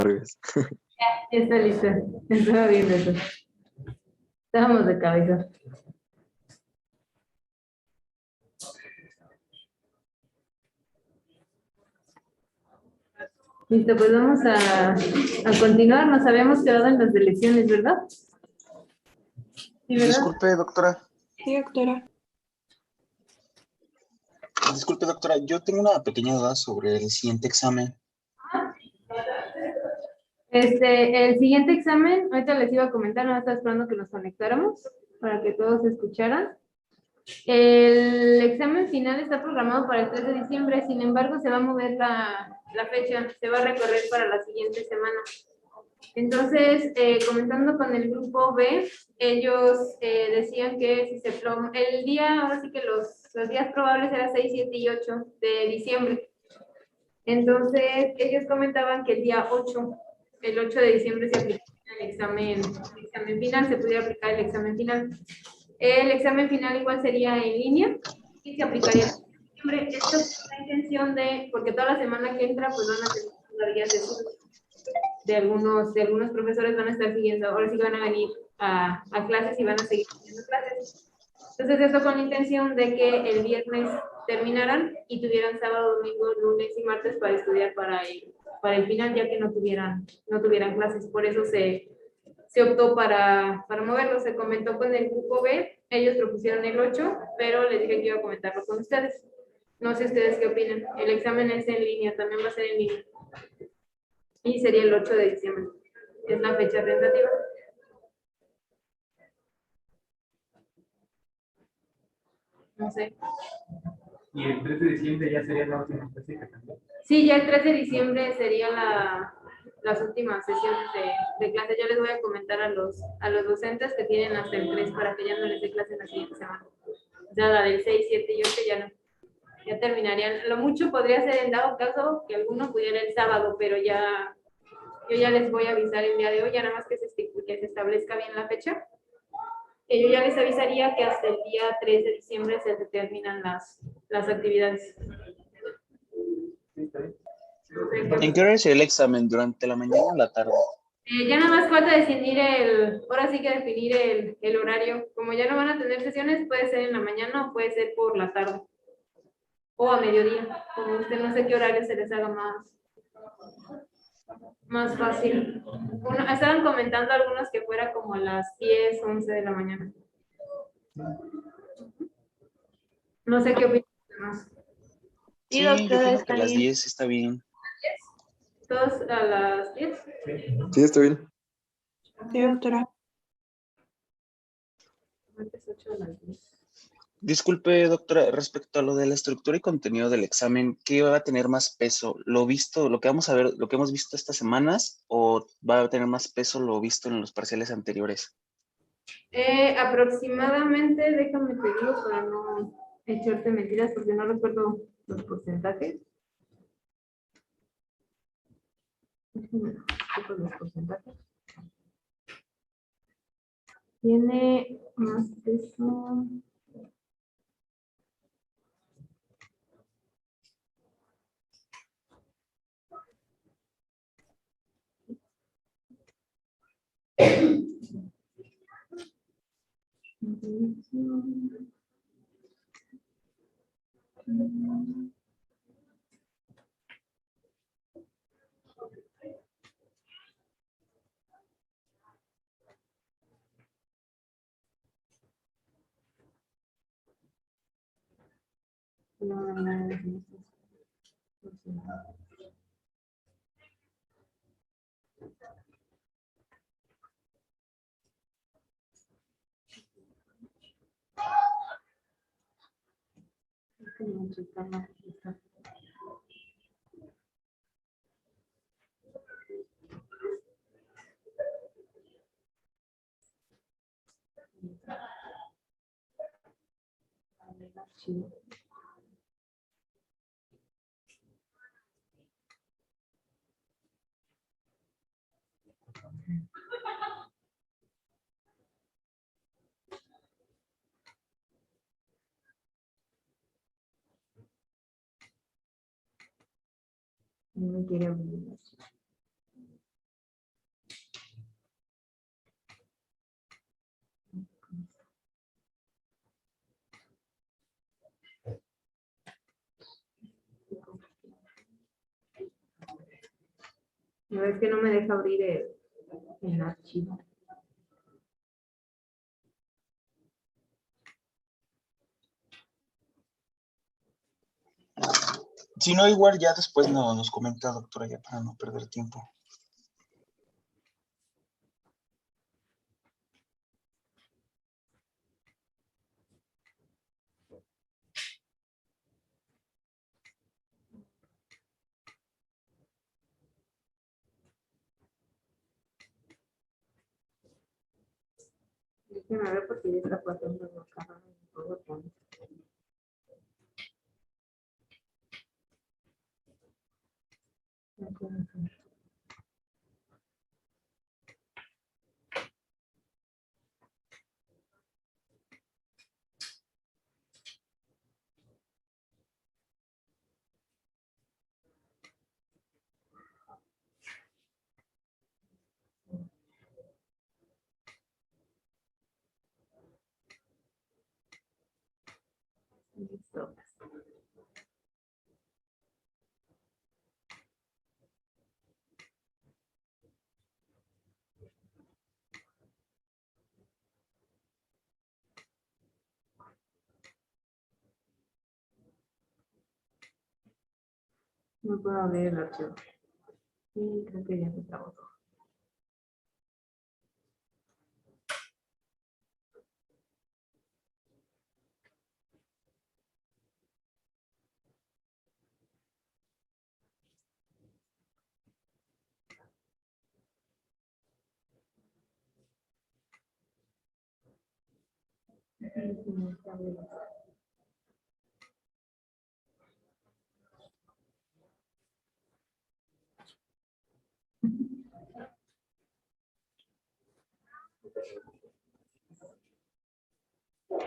Vargas. Ya está lista. Estaba viendo eso. Estábamos de cabeza. Listo, pues vamos a continuar. Nos habíamos quedado en las elecciones, ¿verdad? Sí, ¿verdad? Disculpe, doctora. Sí, doctora. Disculpe, doctora. Yo tengo una pequeña duda sobre el siguiente examen. El siguiente examen, ahorita les iba a comentar, no estaba esperando que nos conectáramos para que todos escucharan. El examen final está programado para el 3 de diciembre, sin embargo se va a mover la fecha, se va a recorrer para la siguiente semana. Entonces, comentando con el grupo B, ellos decían que si se el día, ahora sí que los días probables eran 6, 7 y 8 de diciembre. Entonces, ellos comentaban que el día 8, el 8 de diciembre se aplicaría el examen final, se pudiera aplicar el examen final. El examen final igual sería en línea y se aplicaría en diciembre. Esto es la intención de, porque toda la semana que entra, pues van a tener todavía de algunos profesores van a estar siguiendo, ahora sí van a venir a clases y van a seguir haciendo clases. Entonces, esto con la intención de que el viernes terminaran y tuvieran sábado, domingo, lunes y martes para estudiar para el final, ya que no tuvieran clases. Por eso se optó para moverlo. Se comentó con el grupo B, ellos propusieron el 8, pero les dije que iba a comentarlo con ustedes. No sé ustedes qué opinan. El examen es en línea, también va a ser en línea. Y sería el 8 de diciembre. Es la fecha tentativa. No sé. Y el 3 de diciembre ya sería la última fecha también. Sí, ya el 3 de diciembre serían las últimas sesiones de clase. Yo les voy a comentar a los docentes que tienen hasta el 3 para que ya no les dé clase en la siguiente semana. O sea, la del 6, 7 y 8 ya no. Ya terminarían. Lo mucho podría ser en dado caso que alguno pudiera el sábado, pero ya yo ya les voy a avisar el día de hoy, ya nada más que se establezca bien la fecha. Yo ya les avisaría que hasta el día 3 de diciembre se determinan las actividades. ¿En qué hora sería el examen? ¿Durante la mañana o la tarde? Ya nada más falta definir ahora sí que definir el horario. Como ya no van a tener sesiones, puede ser en la mañana o puede ser por la tarde. O a mediodía, como usted no sé qué horario se les haga más fácil. Estaban comentando algunos que fuera como a las 10, 11 de la mañana. No sé qué opinan más. Sí, yo opino que a las 10 está bien. ¿Todos a las 10? Sí, está bien. Sí, doctora. Antes 8 a las 10. Disculpe, doctora, respecto a lo de la estructura y contenido del examen, ¿qué va a tener más peso? ¿Lo que vamos a ver, lo que hemos visto estas semanas, o va a tener más peso lo visto en los parciales anteriores? Aproximadamente, déjame te digo para no echarte mentiras porque no recuerdo los porcentajes. Los porcentajes. Tiene más peso. No me quiere abrir. No, es que no me deja abrir el archivo. Si no, igual ya después nos comenta, doctora, ya para no perder tiempo. Déjenme ver porque ya está pasando la cara en PowerPoint. No puedo hacer. Listo. No puedo abrir el archivo. Sí, creo que ya se trabajó.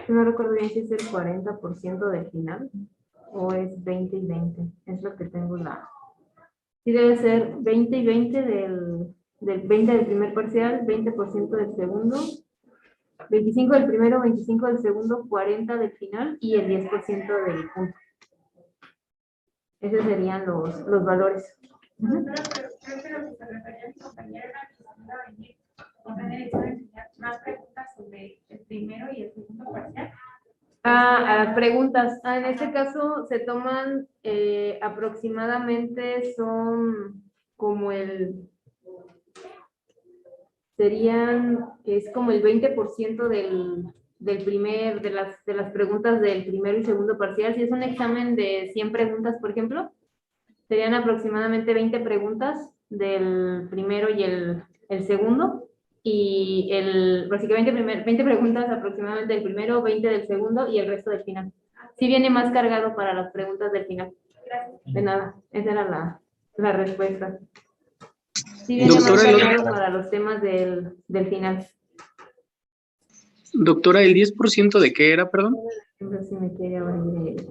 No recuerdo bien si es el 40% del final o es 20 y 20. Es lo que tengo la... Sí debe ser 20 y 20 del 20 del primer parcial, 20% del segundo, 25 del primero, 25 del segundo, 40 del final y el 10% del punto. Esos serían los valores. Ujú. Creo que lo que se refería a mi compañera era que se iba a venir con la dirección de enseñar más preguntas sobre el primero y el segundo parcial. Preguntas. En este caso se toman aproximadamente son como es como el 20% del primer, de las preguntas del primero y segundo parcial. Si es un examen de 100 preguntas, por ejemplo, serían aproximadamente 20 preguntas del primero y el segundo. Y básicamente 20 preguntas aproximadamente del primero, 20 del segundo y el resto del final. Sí viene más cargado para las preguntas del final. De nada, esa era la respuesta. Sí viene más Doctora, cargado para los temas del final. doctora, ¿el 10% de qué era, perdón? No sé si me quiere abrir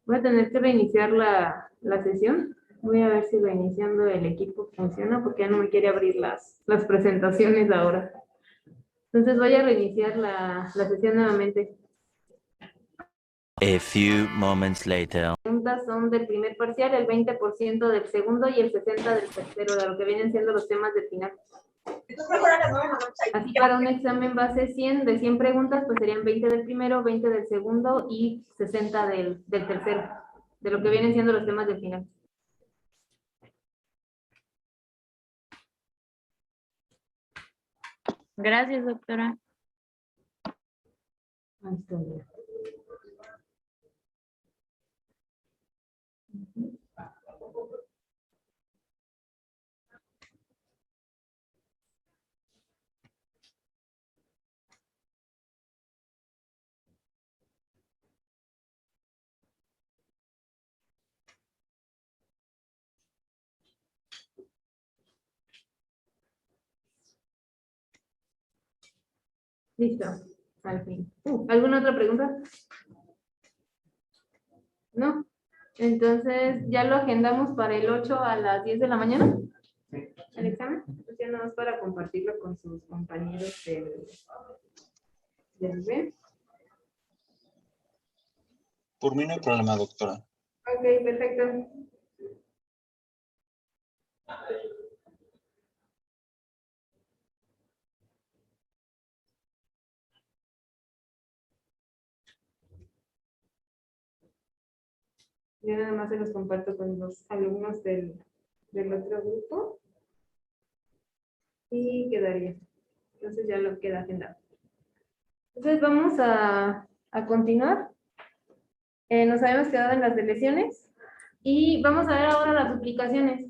Voy a tener que reiniciar la sesión. Voy a ver si reiniciando el equipo funciona porque ya no me quiere abrir las presentaciones ahora. Entonces voy a reiniciar la sesión nuevamente. A few moments later. Las preguntas son del primer parcial, el 20% del segundo y el 60% del tercero, de lo que vienen siendo los temas del final. Así para un examen base 100, de 100 preguntas, pues serían 20 del primero, 20 del segundo y 60 del tercero, de lo que vienen siendo los temas del final. Gracias, doctora. Ahí está ya. Listo. Al fin. ¿Alguna otra pregunta? ¿No? Entonces, ¿ya lo agendamos para el 8 a las 10 de la mañana? Sí. ¿El examen? Pues ya nada más para compartirlo con sus compañeros del B. Por mí no hay problema, doctora. Ok, perfecto. Yo nada más se los comparto con los alumnos del otro grupo. Y quedaría. Entonces ya lo queda agendado. Entonces vamos a continuar. Nos habíamos quedado en las deleciones. Y vamos a ver ahora las duplicaciones.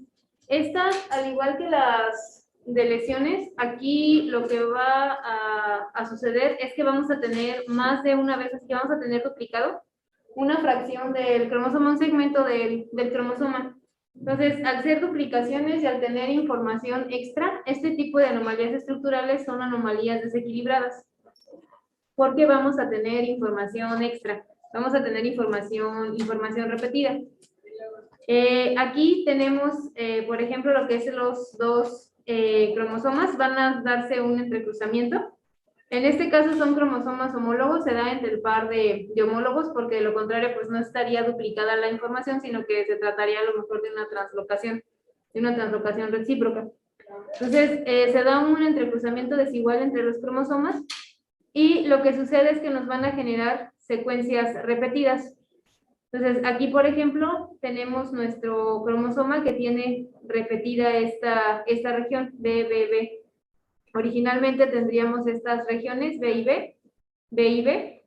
Estas, al igual que las deleciones, aquí lo que va a suceder es que vamos a tener más de una vez, así que vamos a tener duplicado una fracción del cromosoma, un segmento del cromosoma. Entonces, al ser duplicaciones y al tener información extra, este tipo de anomalías estructurales son anomalías desequilibradas. Porque vamos a tener información extra, vamos a tener información repetida. Aquí tenemos, por ejemplo, lo que es los dos cromosomas, van a darse un entrecruzamiento. En este caso son cromosomas homólogos, se da entre el par de homólogos, porque de lo contrario, pues no estaría duplicada la información, sino que se trataría a lo mejor de una translocación recíproca. Entonces, se da un entrecruzamiento desigual entre los cromosomas, y lo que sucede es que nos van a generar secuencias repetidas. Entonces, aquí, por ejemplo, tenemos nuestro cromosoma que tiene repetida esta región, B, B, B. Originalmente tendríamos estas regiones, B y B, B y B.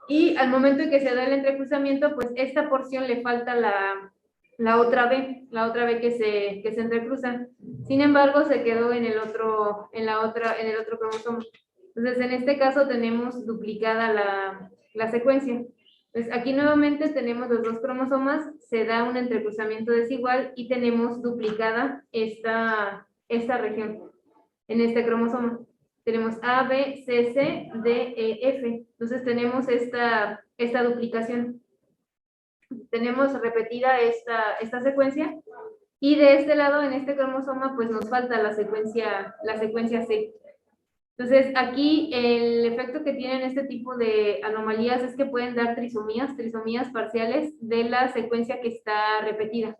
Y al momento en que se da el entrecruzamiento, pues esta porción le falta la otra B que se entrecruza. Sin embargo, se quedó en el otro cromosoma. Entonces, en este caso tenemos duplicada la secuencia. Entonces, aquí nuevamente tenemos los dos cromosomas, se da un entrecruzamiento desigual y tenemos duplicada esta región en este cromosoma. Tenemos A, B, C, C, D, E, F. Entonces, tenemos esta duplicación. Tenemos repetida esta secuencia. Y de este lado, en este cromosoma, pues nos falta la secuencia C. Entonces, aquí el efecto que tienen este tipo de anomalías es que pueden dar trisomías parciales de la secuencia que está repetida.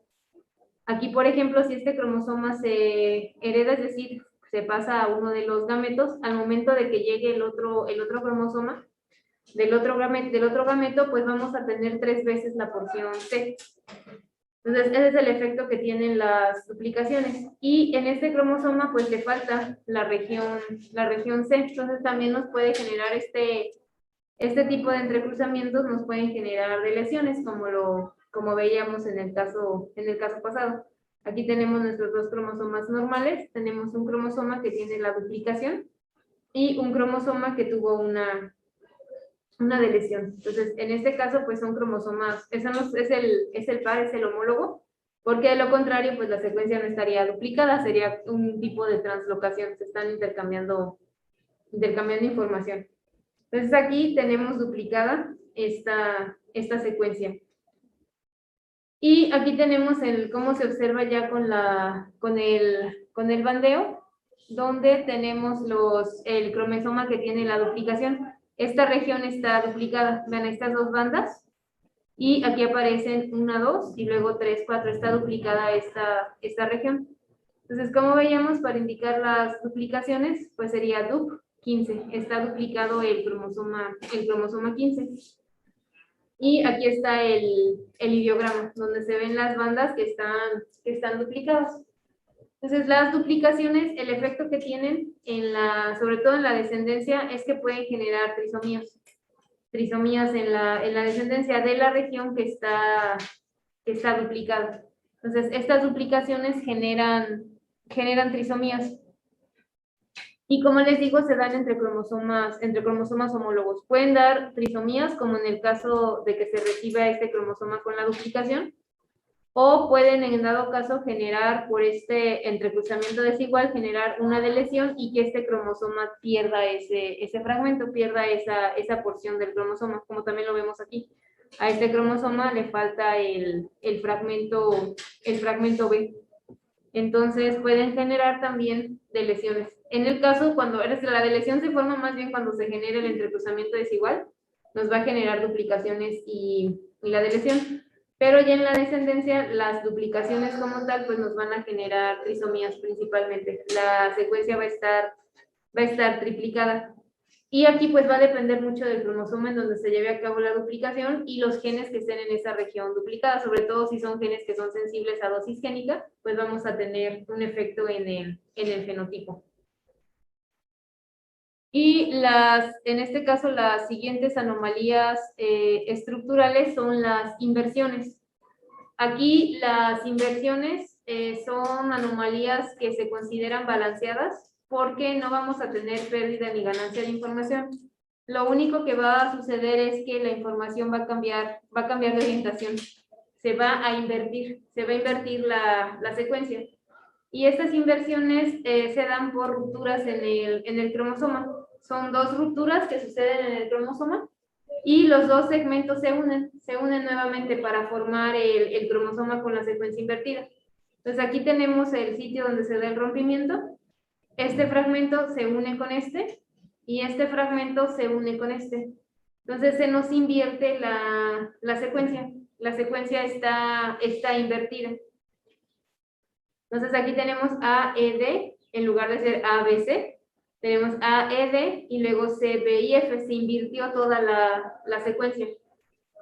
Aquí, por ejemplo, si este cromosoma se hereda, es decir, se pasa a uno de los gametos, al momento de que llegue el otro cromosoma del otro gameto, pues vamos a tener 3 veces la porción C. Entonces, ese es el efecto que tienen las duplicaciones. Y en este cromosoma, pues le falta la región C. Entonces, también nos puede generar este tipo de entrecruzamientos, nos pueden generar deleciones, como veíamos en el caso pasado. Aquí tenemos nuestros dos cromosomas normales. Tenemos un cromosoma que tiene la duplicación y un cromosoma que tuvo una deleción. Entonces, en este caso, pues son cromosomas, es el par, es el homólogo, porque de lo contrario, pues la secuencia no estaría duplicada, sería un tipo de translocación, se están intercambiando información. Entonces, aquí tenemos duplicada esta secuencia. Y aquí tenemos cómo se observa ya con el bandeo, donde tenemos el cromosoma que tiene la duplicación. Esta región está duplicada, vean estas dos bandas, y aquí aparecen 1, 2, y luego 3, 4, está duplicada esta región. Entonces, como veíamos, para indicar las duplicaciones, pues sería DUP 15, está duplicado el cromosoma 15. Y aquí está el ideograma, donde se ven las bandas que están duplicadas. Entonces, las duplicaciones, el efecto que tienen, sobre todo en la descendencia, es que pueden generar trisomías en la descendencia de la región que está duplicada. Entonces, estas duplicaciones generan trisomías. Y como les digo, se dan entre cromosomas homólogos. Pueden dar trisomías, como en el caso de que se reciba este cromosoma con la duplicación, o pueden en dado caso generar por este entrecruzamiento desigual, generar una deleción y que este cromosoma pierda ese fragmento, pierda esa porción del cromosoma, como también lo vemos aquí. A este cromosoma le falta el fragmento B. Entonces pueden generar también deleciones. En el caso, cuando la deleción se forma más bien cuando se genera el entrecruzamiento desigual, nos va a generar duplicaciones y la deleción. Pero ya en la descendencia, las duplicaciones como tal, pues nos van a generar trisomías principalmente. La secuencia va a estar triplicada. Y aquí pues va a depender mucho del cromosoma en donde se lleve a cabo la duplicación y los genes que estén en esa región duplicada, sobre todo si son genes que son sensibles a dosis génica, pues vamos a tener un efecto en el fenotipo. Y en este caso, las siguientes anomalías estructurales son las inversiones. Aquí las inversiones son anomalías que se consideran balanceadas porque no vamos a tener pérdida ni ganancia de información. Lo único que va a suceder es que la información va a cambiar de orientación. Se va a invertir la secuencia. Y estas inversiones se dan por rupturas en el cromosoma. Son 2 rupturas que suceden en el cromosoma y los 2 segmentos se unen nuevamente para formar el cromosoma con la secuencia invertida. Entonces aquí tenemos el sitio donde se da el rompimiento. Este fragmento se une con este y este fragmento se une con este. Entonces se nos invierte la secuencia. La secuencia está invertida. Entonces aquí tenemos AED en lugar de ser ABC. Tenemos AED y luego CBIF. Se invirtió toda la secuencia.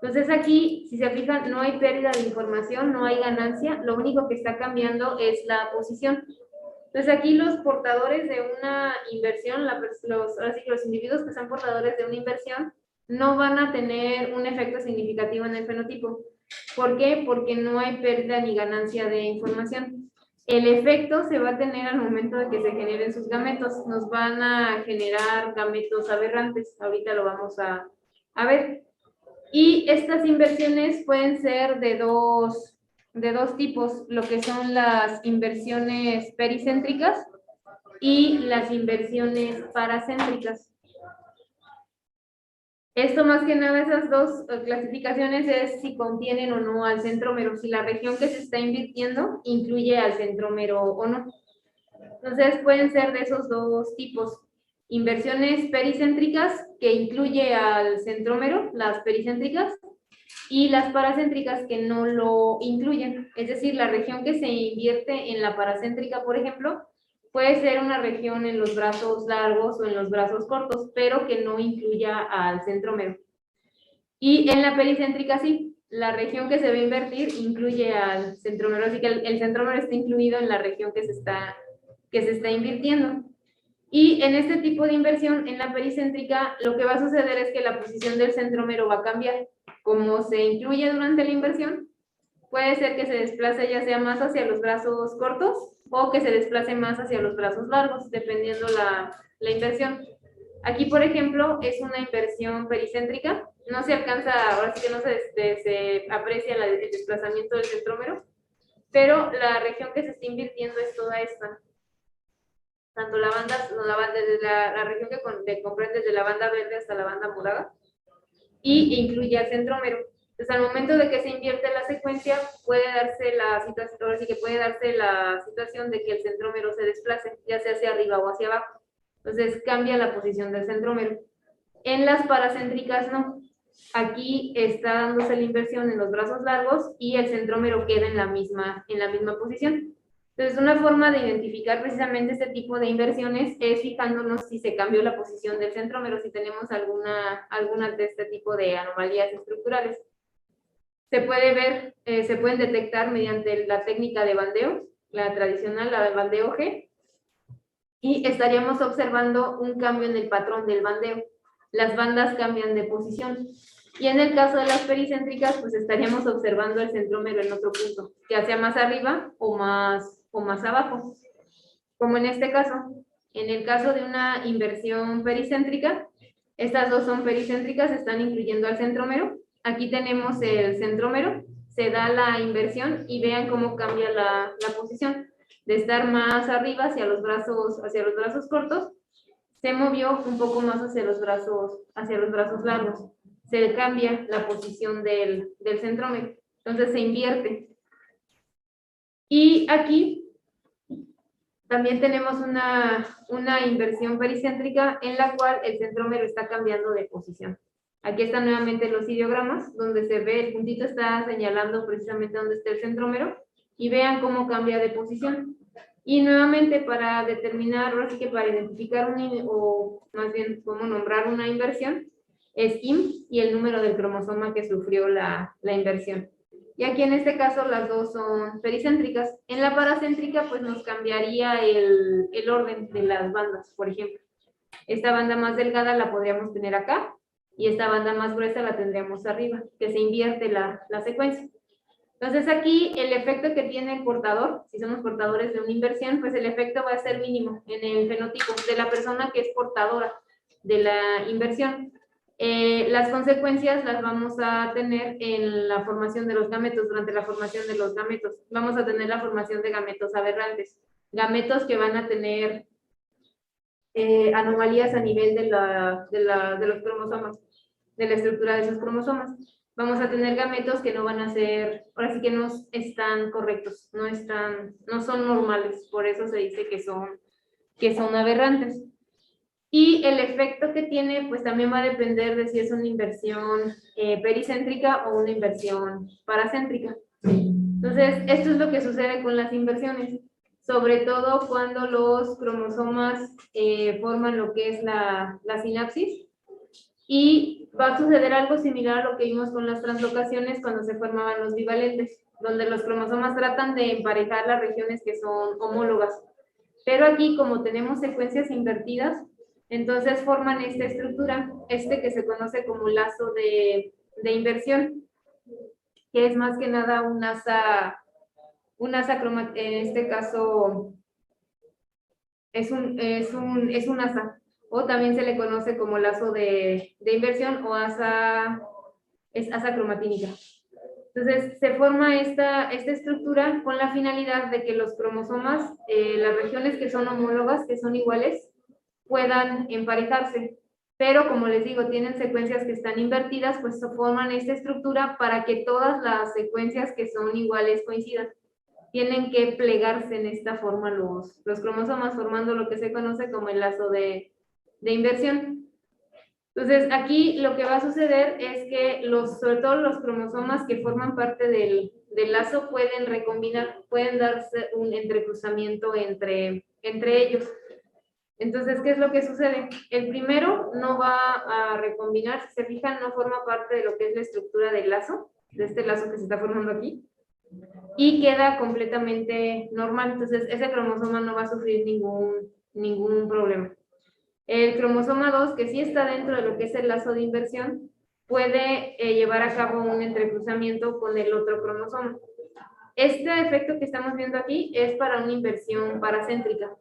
Entonces aquí, si se fijan, no hay pérdida de información, no hay ganancia. Lo único que está cambiando es la posición. Entonces aquí los portadores de una inversión, ahora sí que los individuos que son portadores de una inversión, no van a tener un efecto significativo en el fenotipo. ¿Por qué? Porque no hay pérdida ni ganancia de información. El efecto se va a tener al momento de que se generen sus gametos. Nos van a generar gametos aberrantes. Ahorita lo vamos a ver. Y estas inversiones pueden ser de dos tipos, lo que son las inversiones pericéntricas y las inversiones paracéntricas. Esto más que nada, esas 2 clasificaciones es si contienen o no al centrómero, si la región que se está invirtiendo incluye al centrómero o no. Entonces pueden ser de esos 2 tipos. Inversiones pericéntricas que incluye al centrómero, las pericéntricas, y las paracéntricas que no lo incluyen. Es decir, la región que se invierte en la paracéntrica, por ejemplo, puede ser una región en los brazos largos o en los brazos cortos, pero que no incluya al centrómero. Y en la pericéntrica sí, la región que se va a invertir incluye al centrómero, así que el centrómero está incluido en la región que se está invirtiendo. Y en este tipo de inversión, en la pericéntrica, lo que va a suceder es que la posición del centrómero va a cambiar. Como se incluye durante la inversión, puede ser que se desplace ya sea más hacia los brazos cortos o que se desplace más hacia los brazos largos, dependiendo la inversión. Aquí, por ejemplo, es una inversión pericéntrica. No se alcanza, ahora sí que no se aprecia el desplazamiento del centrómero, pero la región que se está invirtiendo es toda esta. Tanto la región que comprende desde la banda verde hasta la banda morada y incluye al centrómero. Entonces, al momento de que se invierte la secuencia, puede darse la situación de que el centrómero se desplace, ya sea hacia arriba o hacia abajo. Entonces, cambia la posición del centrómero. En las paracéntricas, no. Aquí está dándose la inversión en los brazos largos y el centrómero queda en la misma posición. Entonces, una forma de identificar precisamente este tipo de inversiones es fijándonos si se cambió la posición del centrómero, si tenemos alguna de este tipo de anomalías estructurales. Se pueden detectar mediante la técnica de bandeo, la tradicional, la del bandeo G, y estaríamos observando un cambio en el patrón del bandeo. Las bandas cambian de posición. Y en el caso de las pericéntricas, pues estaríamos observando el centrómero en otro punto, ya sea más arriba o más abajo. Como en este caso. En el caso de una inversión pericéntrica, estas 2 son pericéntricas, están incluyendo al centrómero. Aquí tenemos el centrómero, se da la inversión y vean cómo cambia la posición. De estar más arriba hacia los brazos cortos, se movió un poco más hacia los brazos largos. Se cambia la posición del centrómero. Entonces se invierte. Y aquí también tenemos una inversión pericéntrica en la cual el centrómero está cambiando de posición. Aquí están nuevamente los ideogramas, donde se ve, el puntito está señalando precisamente dónde está el centrómero, y vean cómo cambia de posición. Y nuevamente para determinar, ahora sí que para identificar o más bien cómo nombrar una inversión, es IM y el número del cromosoma que sufrió la inversión. Y aquí en este caso las dos son pericéntricas. En la paracéntrica pues nos cambiaría el orden de las bandas, por ejemplo. Esta banda más delgada la podríamos tener acá y esta banda más gruesa la tendríamos arriba, que se invierte la secuencia. Entonces aquí el efecto que tiene el portador, si somos portadores de una inversión, pues el efecto va a ser mínimo en el fenotipo de la persona que es portadora de la inversión. Las consecuencias las vamos a tener en la formación de los gametos, durante la formación de los gametos. Vamos a tener la formación de gametos aberrantes, gametos que van a tener anomalías a nivel de los cromosomas, de la estructura de esos cromosomas. Vamos a tener gametos que no van a ser, ahora sí que no están correctos, no son normales, por eso se dice que son aberrantes. Y el efecto que tiene, pues también va a depender de si es una inversión pericéntrica o una inversión paracéntrica. Entonces, esto es lo que sucede con las inversiones, sobre todo cuando los cromosomas forman lo que es la sinapsis. Y va a suceder algo similar a lo que vimos con las translocaciones cuando se formaban los bivalentes, donde los cromosomas tratan de emparejar las regiones que son homólogas. Pero aquí, como tenemos secuencias invertidas, entonces forman esta estructura, que se conoce como lazo de inversión, que es más que nada un asa cromática, en este caso es un asa, o también se le conoce como lazo de inversión o asa cromatínica. Entonces, se forma esta estructura con la finalidad de que los cromosomas, las regiones que son homólogas, que son iguales, puedan emparejarse. Pero, como les digo, tienen secuencias que están invertidas, pues forman esta estructura para que todas las secuencias que son iguales coincidan. Tienen que plegarse en esta forma los cromosomas, formando lo que se conoce como el lazo de inversión. Entonces, aquí lo que va a suceder es que sobre todo los cromosomas que forman parte del lazo pueden recombinar, pueden darse un entrecruzamiento entre ellos. Entonces, ¿qué es lo que sucede? El primero no va a recombinar, si se fijan, no forma parte de lo que es la estructura del lazo, de este lazo que se está formando aquí, y queda completamente normal. Entonces, ese cromosoma no va a sufrir ningún problema. El cromosoma 2, que sí está dentro de lo que es el lazo de inversión, puede llevar a cabo un entrecruzamiento con el otro cromosoma. Este efecto que estamos viendo aquí es para una inversión paracéntrica.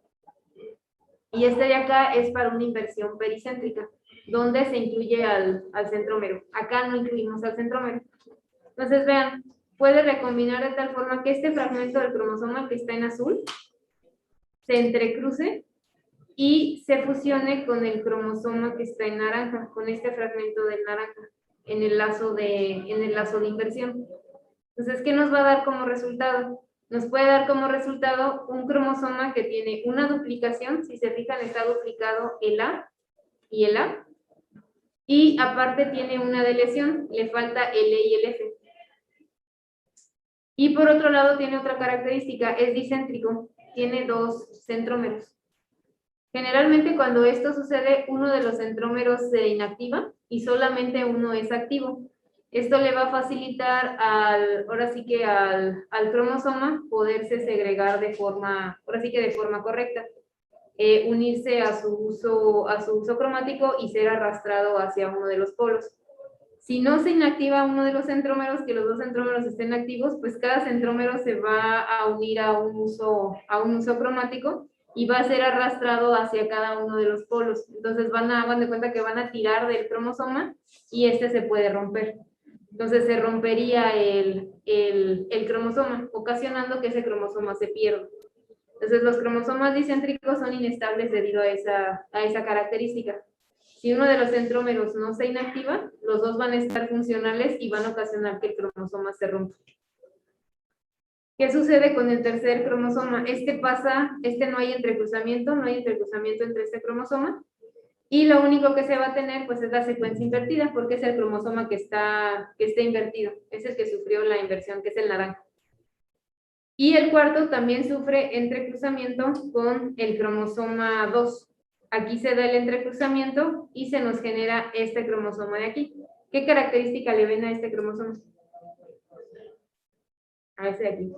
Y este de acá es para una inversión pericéntrica, donde se incluye al centrómero. Acá no incluimos al centrómero. Entonces, vean, puede recombinar de tal forma que este fragmento del cromosoma que está en azul se entrecruce y se fusione con el cromosoma que está en naranja, con este fragmento del naranja, en el lazo de inversión. Entonces, ¿qué nos va a dar como resultado? Nos puede dar como resultado un cromosoma que tiene una duplicación, si se fijan está duplicado el A y el A, y aparte tiene una deleción, le falta el E y el F. Y por otro lado tiene otra característica, es dicéntrico, tiene dos centrómeros. Generalmente cuando esto sucede, uno de los centrómeros se inactiva y solamente uno es activo. Esto le va a facilitar ahora sí que al cromosoma poderse segregar de forma correcta, unirse a su uso cromático y ser arrastrado hacia uno de los polos. Si no se inactiva uno de los centrómeros, que los dos centrómeros estén activos, pues cada centrómero se va a unir a un uso cromático y va a ser arrastrado hacia cada uno de los polos. Entonces hagan de cuenta que van a tirar del cromosoma y este se puede romper. Entonces se rompería el cromosoma, ocasionando que ese cromosoma se pierda. Entonces los cromosomas dicéntricos son inestables debido a esa característica. Si uno de los centrómeros no se inactiva, los dos van a estar funcionales y van a ocasionar que el cromosoma se rompa. ¿Qué sucede con el tercer cromosoma? No hay entrecruzamiento entre este cromosoma, y lo único que se va a tener pues es la secuencia invertida, porque es el cromosoma que está invertido, es el que sufrió la inversión, que es el naranja. Y el cuarto también sufre entrecruzamiento con el cromosoma 2. Aquí se da el entrecruzamiento y se nos genera este cromosoma de aquí. ¿Qué característica le ven a este cromosoma? A ese de aquí.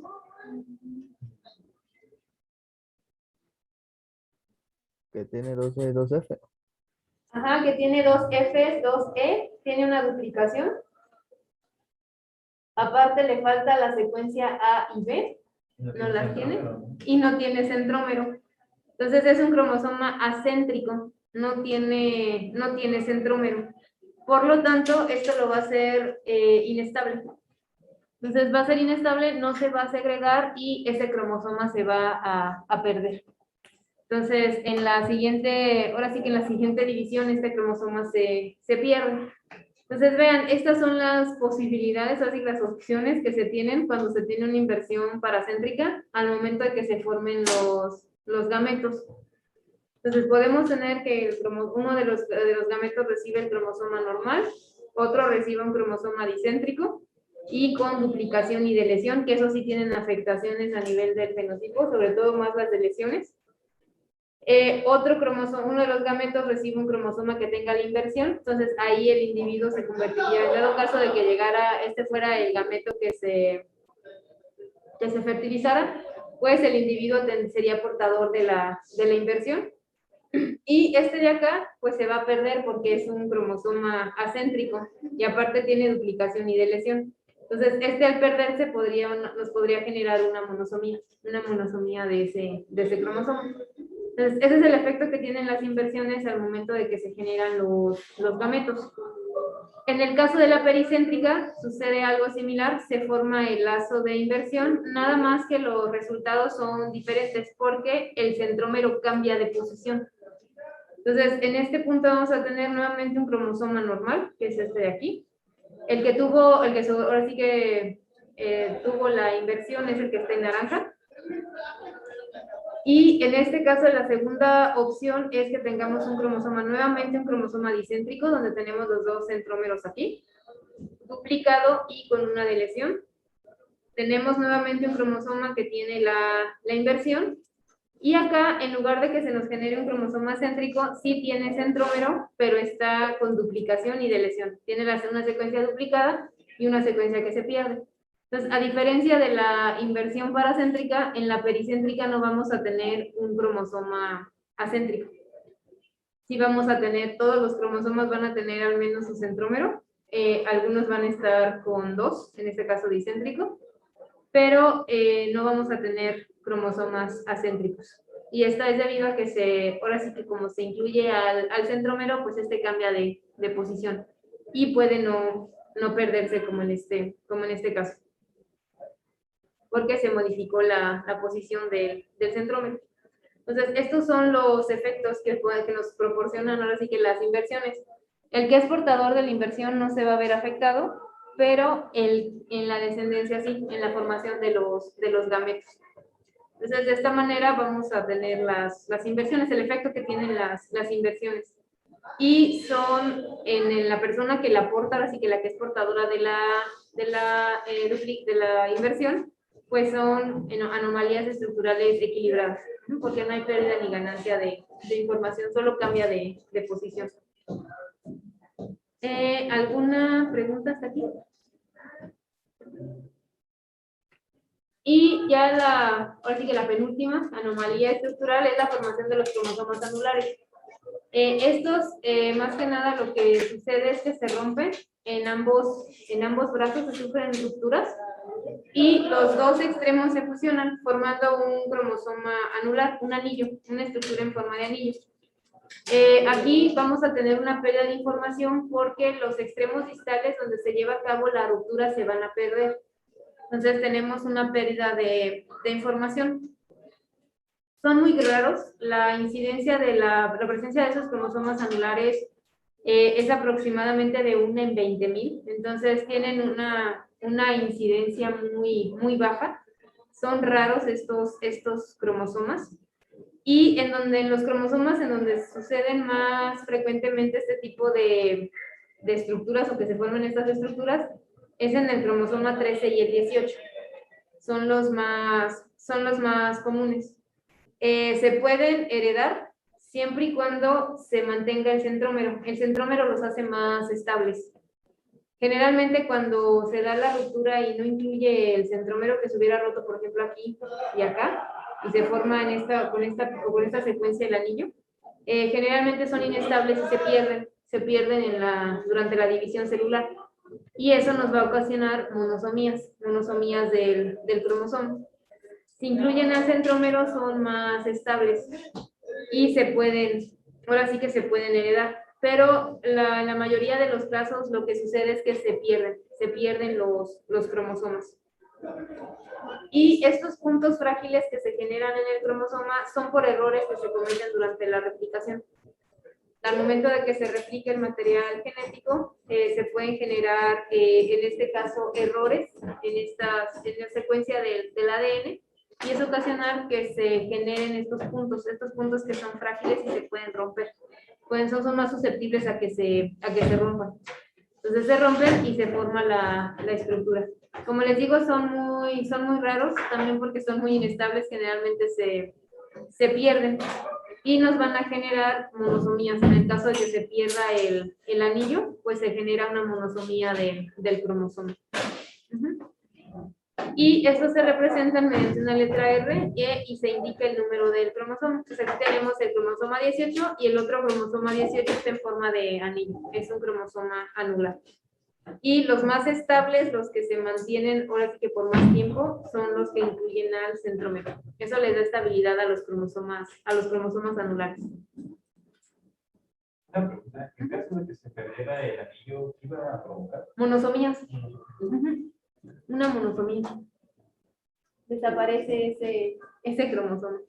Que tiene 2E, 2F. Ajá, que tiene 2 Fs, 2E, tiene una duplicación. Aparte le falta la secuencia A y B, no las tiene, y no tiene centrómero. Entonces es un cromosoma acéntrico, no tiene centrómero. Por lo tanto, esto lo va a hacer inestable. Entonces va a ser inestable, no se va a segregar y ese cromosoma se va a perder. Entonces, ahora sí que en la siguiente división este cromosoma se pierde. Entonces, vean, estas son las posibilidades, así las opciones que se tienen cuando se tiene una inversión paracéntrica al momento de que se formen los gametos. Entonces, podemos tener que uno de los gametos recibe el cromosoma normal, otro recibe un cromosoma discéntrico y con duplicación y deleción, que eso sí tienen afectaciones a nivel del fenotipo, sobre todo más las deleciones. Uno de los gametos recibe un cromosoma que tenga la inversión, entonces ahí el individuo se convertiría, en dado caso de que fuera el gameto que se fertilizara, pues el individuo sería portador de la inversión. Y este de acá, pues se va a perder porque es un cromosoma acéntrico y aparte tiene duplicación y deleción. Entonces, al perderse nos podría generar una monosomía de ese cromosoma. Entonces, ese es el efecto que tienen las inversiones al momento de que se generan los gametos. En el caso de la pericéntrica sucede algo similar, se forma el lazo de inversión, nada más que los resultados son diferentes porque el centrómero cambia de posición. Entonces, en este punto vamos a tener nuevamente un cromosoma normal, que es este de aquí. Ahora sí que tuvo la inversión es el que está en naranja. Y en este caso, la segunda opción es que tengamos nuevamente un cromosoma discéntrico, donde tenemos los dos centrómeros aquí, duplicado y con una deleción. Tenemos nuevamente un cromosoma que tiene la inversión. Y acá, en lugar de que se nos genere un cromosoma céntrico, sí tiene centrómero, pero está con duplicación y deleción. Tiene una secuencia duplicada y una secuencia que se pierde. Entonces, a diferencia de la inversión paracéntrica, en la pericéntrica no vamos a tener un cromosoma acéntrico. Sí vamos a tener, todos los cromosomas van a tener al menos su centrómero. Algunos van a estar con 2, en este caso discéntrico, pero no vamos a tener cromosomas acéntricos. Y esto es debido a que ahora sí que como se incluye al centrómero, pues cambia de posición y puede no perderse como en este caso, porque se modificó la posición del centrómero. Entonces, estos son los efectos que nos proporcionan ahora sí que las inversiones. El que es portador de la inversión no se va a ver afectado, pero en la descendencia sí, en la formación de los gametos. Entonces, de esta manera vamos a tener las inversiones, el efecto que tienen las inversiones. Y son en la persona que la porta, así que la que es portadora de la inversión, pues son anomalías estructurales equilibradas, ¿no? Porque no hay pérdida ni ganancia de información, solo cambia de posición. ¿Alguna pregunta hasta aquí? Y ya ahora sí que la penúltima anomalía estructural es la formación de los cromosomas anulares. Estos, más que nada, lo que sucede es que se rompen en ambos brazos, se sufren rupturas y los dos extremos se fusionan formando un cromosoma anular, un anillo, una estructura en forma de anillo. Aquí vamos a tener una pérdida de información porque los extremos distales donde se lleva a cabo la ruptura se van a perder. Entonces tenemos una pérdida de información. Son muy raros. La incidencia de la presencia de esos cromosomas anulares es aproximadamente de 1 en 20,000. Entonces tienen una incidencia muy baja. Son raros estos cromosomas. Y en los cromosomas en donde suceden más frecuentemente este tipo de estructuras o que se forman estas estructuras es en el cromosoma 13 y el 18. Son los más comunes. Se pueden heredar siempre y cuando se mantenga el centrómero. El centrómero los hace más estables. Generalmente cuando se da la ruptura y no incluye el centrómero que se hubiera roto, por ejemplo, aquí y acá, y se forma con esta secuencia el anillo, generalmente son inestables y se pierden durante la división celular. Y eso nos va a ocasionar monosomías del cromosoma. Si incluyen al centrómero son más estables y ahora sí que se pueden heredar. Pero en la mayoría de los casos lo que sucede es que se pierden los cromosomas. Y estos puntos frágiles que se generan en el cromosoma son por errores que se cometen durante la replicación. Al momento de que se replique el material genético, se pueden generar, en este caso, errores en la secuencia del ADN, y eso ocasionar que se generen estos puntos que son frágiles y se pueden romper. Son más susceptibles a que se rompan. Entonces se rompen y se forma la estructura. Como les digo, son muy raros, también porque son muy inestables, generalmente se pierden y nos van a generar monosomías. En el caso de que se pierda el anillo, pues se genera una monosomía del cromosoma. Y eso se representa mediante una letra R y se indica el número del cromosoma. Entonces aquí tenemos el cromosoma 18 y el otro cromosoma 18 está en forma de anillo. Es un cromosoma anular. Y los más estables, los que se mantienen ahora sí que por más tiempo, son los que incluyen al centrómero. Eso les da estabilidad a los cromosomas anulares. Una pregunta, en caso de que se perdiera el anillo, ¿qué iba a provocar? Monosomías. Una monosomía. Desaparece ese cromosoma.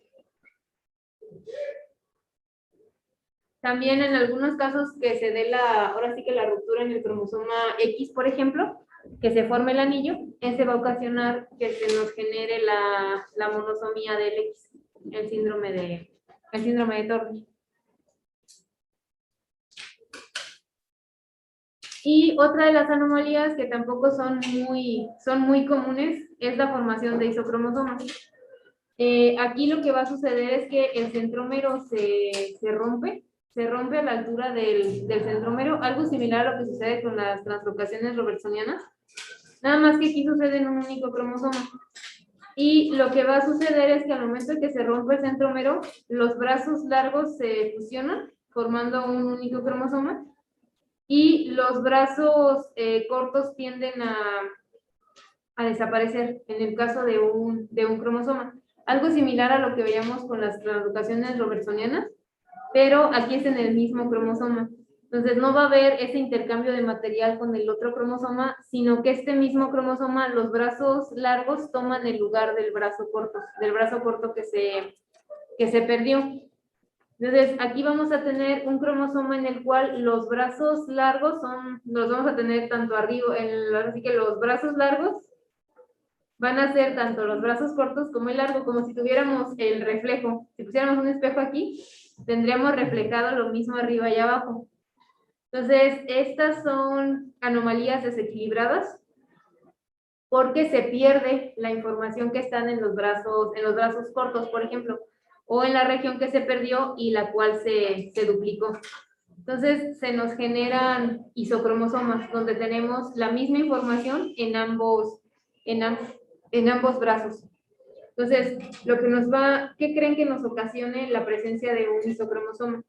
También en algunos casos que se dé ahora sí que la ruptura en el cromosoma X, por ejemplo, que se forme el anillo, ese va a ocasionar que se nos genere la monosomía del X, el síndrome de Torre. Y otra de las anomalías que tampoco son muy comunes es la formación de isocromosomas. Aquí lo que va a suceder es que el centrómero se rompe a la altura del centrómero, algo similar a lo que sucede con las translocaciones robertsonianas, nada más que aquí sucede en un único cromosoma. Y lo que va a suceder es que al momento en que se rompe el centrómero, los brazos largos se fusionan, formando un único cromosoma, y los brazos cortos tienden a desaparecer en el caso de un cromosoma. Algo similar a lo que veíamos con las translocaciones robertsonianas, pero aquí es en el mismo cromosoma. Entonces no va a haber ese intercambio de material con el otro cromosoma, sino que este mismo cromosoma, los brazos largos toman el lugar del brazo corto que se perdió. Entonces aquí vamos a tener un cromosoma en el cual los brazos largos los vamos a tener tanto arriba, así que los brazos largos van a ser tanto los brazos cortos como el largo, como si tuviéramos el reflejo. Si pusiéramos un espejo aquí, tendríamos reflejado lo mismo arriba y abajo. Entonces, estas son anomalías desequilibradas porque se pierde la información que están en los brazos cortos, por ejemplo, o en la región que se perdió y la cual se duplicó. Entonces, se nos generan isocromosomas donde tenemos la misma información en ambos brazos. Entonces, ¿qué creen que nos ocasione la presencia de un isocromosoma?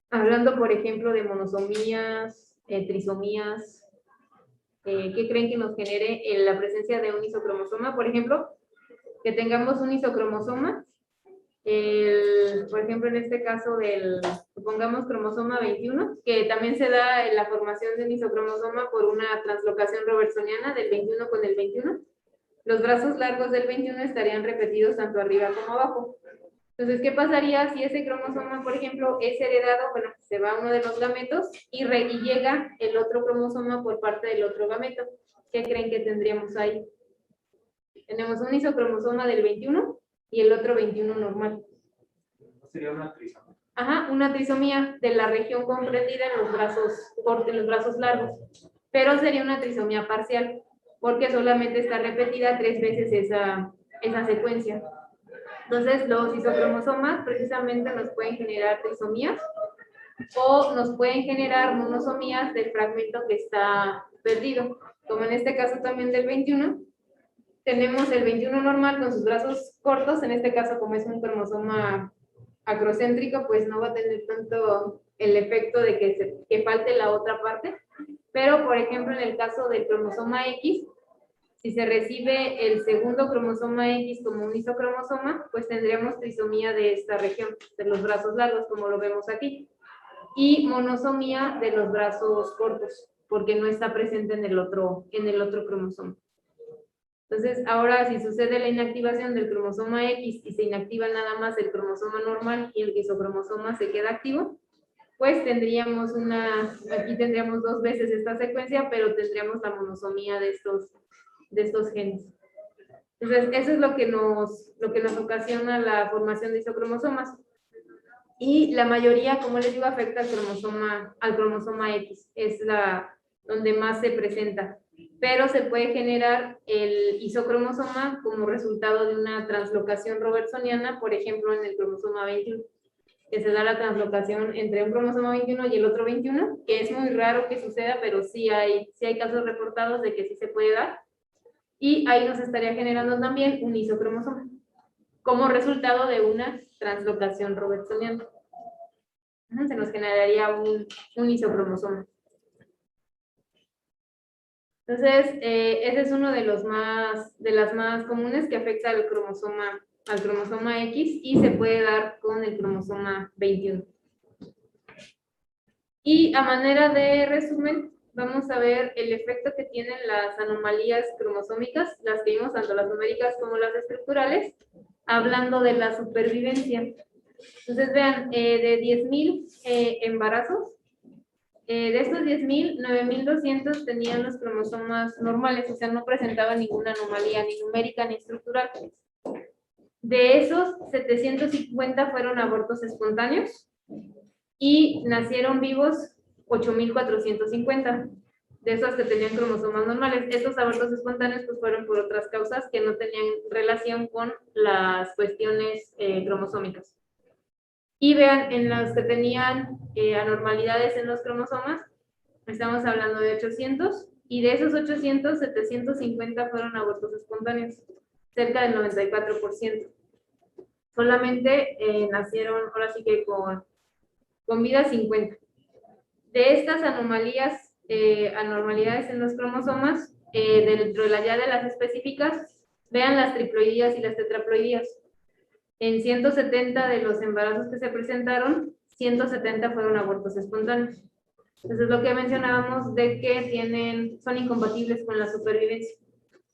Hablando, por ejemplo, de monosomías, trisomías, ¿qué creen que nos genere la presencia de un isocromosoma? Por ejemplo, que tengamos un isocromosoma por ejemplo, en este caso supongamos cromosoma 21, que también se da en la formación de un isocromosoma por una translocación robertsoniana del 21 con el 21. Los brazos largos del 21 estarían repetidos tanto arriba como abajo. Entonces, ¿qué pasaría si ese cromosoma, por ejemplo, es heredado? Bueno, se va uno de los gametos y llega el otro cromosoma por parte del otro gameto. ¿Qué creen que tendríamos ahí? Tenemos un isocromosoma del 21 y el otro 21 normal. ¿No sería una trisomía? Ajá, una trisomía de la región comprendida en los brazos cortos, en los brazos largos. Pero sería una trisomía parcial, porque solamente está repetida 3 veces esa secuencia. Entonces, los isocromosomas precisamente nos pueden generar trisomías o nos pueden generar monosomías del fragmento que está perdido. Como en este caso también del 21, tenemos el 21 normal con sus brazos cortos, en este caso como es un cromosoma acrocéntrico, pues no va a tener tanto el efecto de que falte la otra parte, pero por ejemplo en el caso del cromosoma X, si se recibe el segundo cromosoma X como un isocromosoma, pues tendríamos trisomía de esta región, de los brazos largos, como lo vemos aquí, y monosomía de los brazos cortos, porque no está presente en el otro cromosoma. Entonces, ahora si sucede la inactivación del cromosoma X y se inactiva nada más el cromosoma normal y el isocromosoma se queda activo, pues tendríamos aquí tendríamos 2 veces esta secuencia, pero tendríamos la monosomía de estos genes. Entonces, eso es lo que nos ocasiona la formación de isocromosomas. Y la mayoría, como les digo, afecta al cromosoma X, es donde más se presenta. Pero se puede generar el isocromosoma como resultado de una translocación robertsoniana, por ejemplo, en el cromosoma 21, que se da la translocación entre un cromosoma 21 y el otro 21, que es muy raro que suceda, pero sí hay casos reportados de que sí se puede dar. Y ahí nos estaría generando también un isocromosoma, como resultado de una translocación robertsoniana. Se nos generaría un isocromosoma. Entonces, ese es uno de las más comunes que afecta al cromosoma X y se puede dar con el cromosoma 21. Y a manera de resumen, vamos a ver el efecto que tienen las anomalías cromosómicas, las que vimos tanto las numéricas como las estructurales, hablando de la supervivencia. Entonces, vean, de 10,000 embarazos, de estos 10,000, 9,200 tenían los cromosomas normales, o sea, no presentaban ninguna anomalía, ni numérica ni estructural. De esos, 750 fueron abortos espontáneos y nacieron vivos 8,450. De esos que tenían cromosomas normales. Estos abortos espontáneos pues, fueron por otras causas que no tenían relación con las cuestiones cromosómicas. Y vean, en los que tenían anormalidades en los cromosomas, estamos hablando de 800, y de esos 800, 750 fueron abortos espontáneos, cerca del 94%. Solamente nacieron, ahora sí que con vida 50. De estas anomalías, anormalidades en los cromosomas, dentro de las específicas, vean las triploidías y las tetraploidías. En 170 de los embarazos que se presentaron, 170 fueron abortos espontáneos. Entonces, lo que mencionábamos de que son incompatibles con la supervivencia.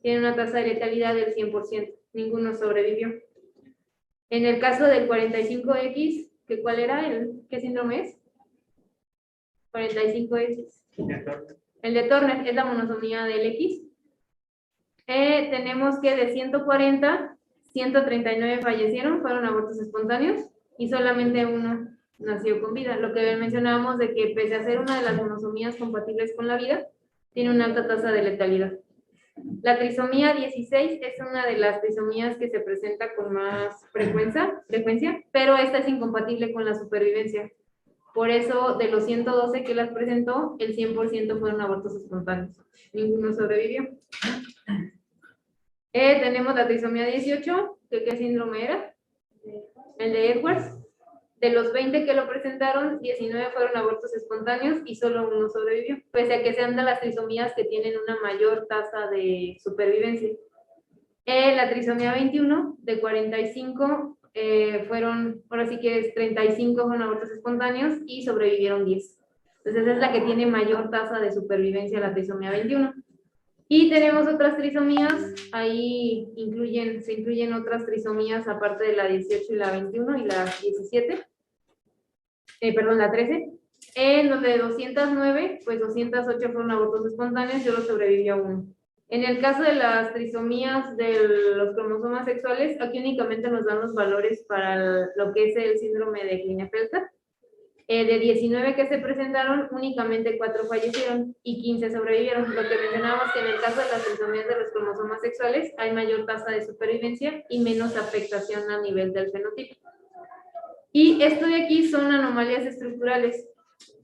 Tienen una tasa de letalidad del 100%. Ninguno sobrevivió. En el caso del 45X, ¿cuál era? ¿Qué síndrome es? 45X. El de Turner es la monosomía del X. Tenemos que de 140, 139 fallecieron, fueron abortos espontáneos, y solamente uno nació con vida. Lo que mencionábamos de que pese a ser una de las monosomías compatibles con la vida, tiene una alta tasa de letalidad. La trisomía 16 es una de las trisomías que se presenta con más frecuencia, pero esta es incompatible con la supervivencia. Por eso, de los 112 que las presentó, el 100% fueron abortos espontáneos. Ninguno sobrevivió. Tenemos la trisomía 18, ¿qué síndrome era? El de Edwards. De los 20 que lo presentaron, 19 fueron abortos espontáneos y solo uno sobrevivió, pese a que sean de las trisomías que tienen una mayor tasa de supervivencia. La trisomía 21, de 45 fueron, ahora sí que es 35 fueron abortos espontáneos y sobrevivieron 10. Entonces es la que tiene mayor tasa de supervivencia, la trisomía 21. Y tenemos otras trisomías, ahí se incluyen otras trisomías aparte de la 18 y la 21 y la 17, perdón, la 13. En donde de 209, pues 208 fueron abortos espontáneos y solo sobrevivió uno. En el caso de las trisomías de los cromosomas sexuales, aquí únicamente nos dan los valores para lo que es el síndrome de Klinefelter. De 19 que se presentaron, únicamente 4 fallecieron y 15 sobrevivieron. Lo que mencionábamos que en el caso de las trisomías de los cromosomas sexuales hay mayor tasa de supervivencia y menos afectación a nivel del fenotipo. Y esto de aquí son anomalías estructurales,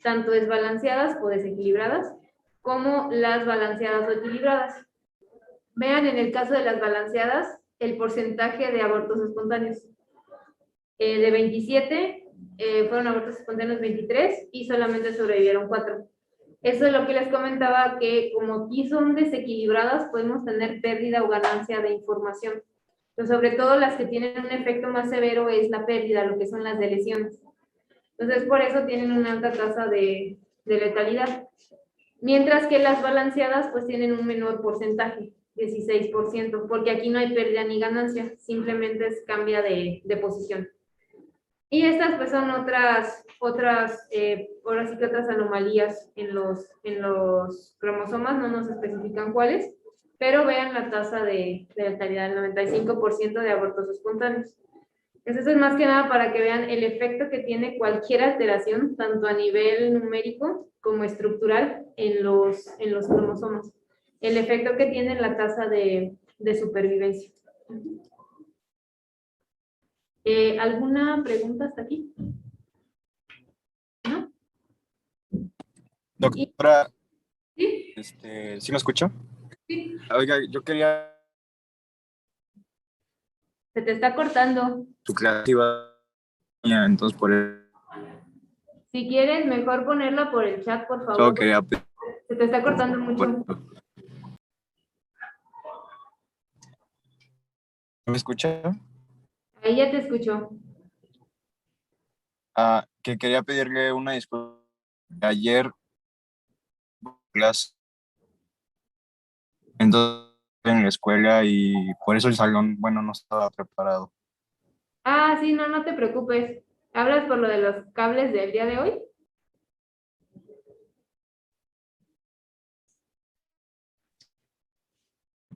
tanto desbalanceadas o desequilibradas, como las balanceadas o equilibradas. Vean en el caso de las balanceadas el porcentaje de abortos espontáneos. De 27 fueron abortos espontáneos 23 y solamente sobrevivieron 4. Eso es lo que les comentaba, que como aquí son desequilibradas, podemos tener pérdida o ganancia de información. Pero sobre todo las que tienen un efecto más severo es la pérdida, lo que son las de lesiones. Entonces, por eso tienen una alta tasa de letalidad. Mientras que las balanceadas, pues tienen un menor porcentaje, 16%, porque aquí no hay pérdida ni ganancia, simplemente cambia de posición. Y estas pues son otras ahora sí que otras anomalías en los cromosomas, no nos especifican cuáles, pero vean la tasa de letalidad del 95% de abortos espontáneos. Eso es más que nada para que vean el efecto que tiene cualquier alteración, tanto a nivel numérico como estructural, en los cromosomas. El efecto que tiene en la tasa de supervivencia. ¿Alguna pregunta hasta aquí? ¿No? Doctora, ¿Sí? ¿sí me escucha? Sí. Oiga, yo quería Se te está cortando. su creativa, entonces por eso Si quieres, mejor ponerla por el chat, por favor. quería Se te está cortando mucho. ¿Me escucha? Ahí ya te escucho. Que quería pedirle una disculpa. Ayer clase, entonces en la escuela y por eso el salón, bueno, no estaba preparado. Ah, sí, no te preocupes. ¿Hablas por lo de los cables del día de hoy?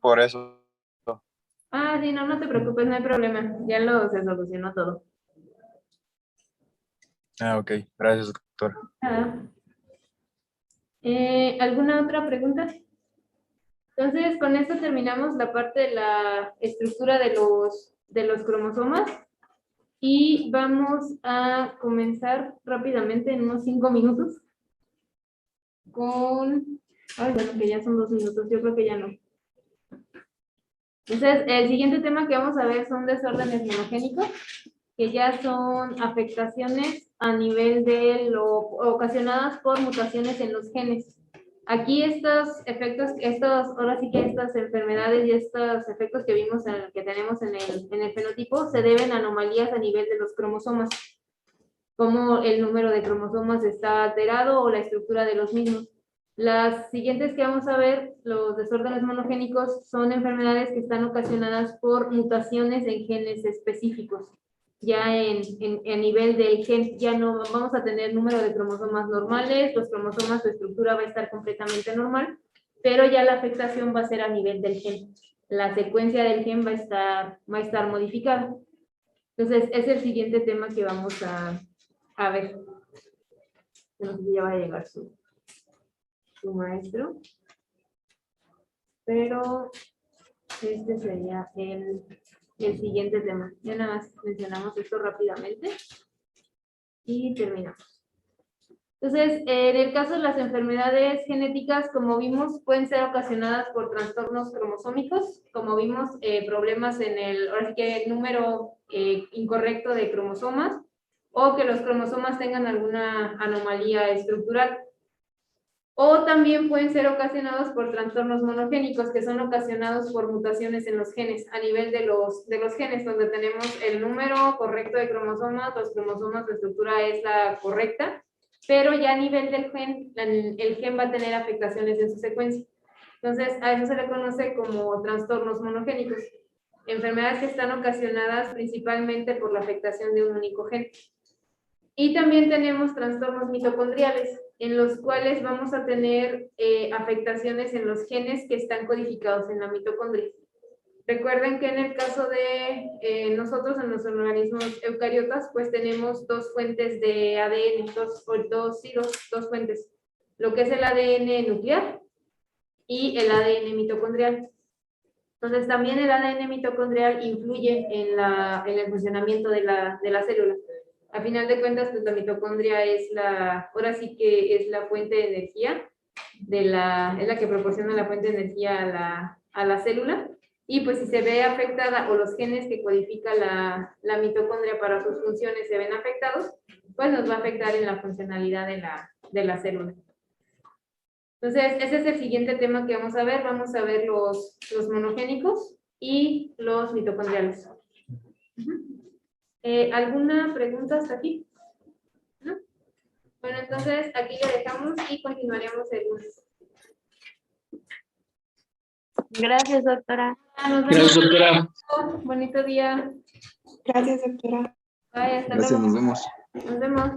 Por eso. Ah, sí, no te preocupes, no hay problema. Ya se solucionó todo. Ok, gracias, doctor. ¿Alguna otra pregunta? Entonces, con esto terminamos la parte de la estructura de los cromosomas y vamos a comenzar rápidamente en unos 5 minutos con... Ay, bueno, que ya son 2 minutos, yo creo que ya no. Entonces, el siguiente tema que vamos a ver son desórdenes monogénicos, que ya son afectaciones a nivel de ocasionadas por mutaciones en los genes. Aquí estos efectos, ahora sí que estas enfermedades y estos efectos que vimos, que tenemos en el fenotipo, se deben a anomalías a nivel de los cromosomas, como el número de cromosomas está alterado o la estructura de los mismos. Las siguientes que vamos a ver, los desórdenes monogénicos, son enfermedades que están ocasionadas por mutaciones en genes específicos. Ya a nivel del gen ya no vamos a tener número de cromosomas normales, los cromosomas, su estructura va a estar completamente normal, pero ya la afectación va a ser a nivel del gen. La secuencia del gen va a estar modificada. Entonces, es el siguiente tema que vamos a ver. No sé si ya va a llegar su maestro. Pero este sería el siguiente tema. Ya nada más mencionamos esto rápidamente y terminamos. Entonces, en el caso de las enfermedades genéticas, como vimos, pueden ser ocasionadas por trastornos cromosómicos, como vimos, problemas en ahora sí que el número incorrecto de cromosomas, o que los cromosomas tengan alguna anomalía estructural. O también pueden ser ocasionados por trastornos monogénicos, que son ocasionados por mutaciones en los genes, a nivel de los genes, donde tenemos el número correcto de cromosomas, los cromosomas, la estructura es la correcta, pero ya a nivel del gen, el gen va a tener afectaciones en su secuencia. Entonces, a eso se le conoce como trastornos monogénicos, enfermedades que están ocasionadas principalmente por la afectación de un único gen. Y también tenemos trastornos mitocondriales, en los cuales vamos a tener afectaciones en los genes que están codificados en la mitocondria. Recuerden que en el caso de nosotros, en los organismos eucariotas, pues tenemos dos fuentes de ADN, dos fuentes. Lo que es el ADN nuclear y el ADN mitocondrial. Entonces, también el ADN mitocondrial influye en el funcionamiento de la célula. A final de cuentas, pues la mitocondria es ahora sí que es la fuente de energía, es la que proporciona la fuente de energía a la célula. Y pues si se ve afectada o los genes que codifica la mitocondria para sus funciones se ven afectados, pues nos va a afectar en la funcionalidad de la célula. Entonces, ese es el siguiente tema que vamos a ver. Vamos a ver los monogénicos y los mitocondriales. ¿Alguna pregunta hasta aquí? ¿No? Bueno, entonces aquí le dejamos y continuaremos el lunes. Gracias, doctora. Nos vemos. Gracias, doctora. Bonito día. Gracias, doctora. Bye, hasta Gracias, luego. nos vemos. Nos vemos.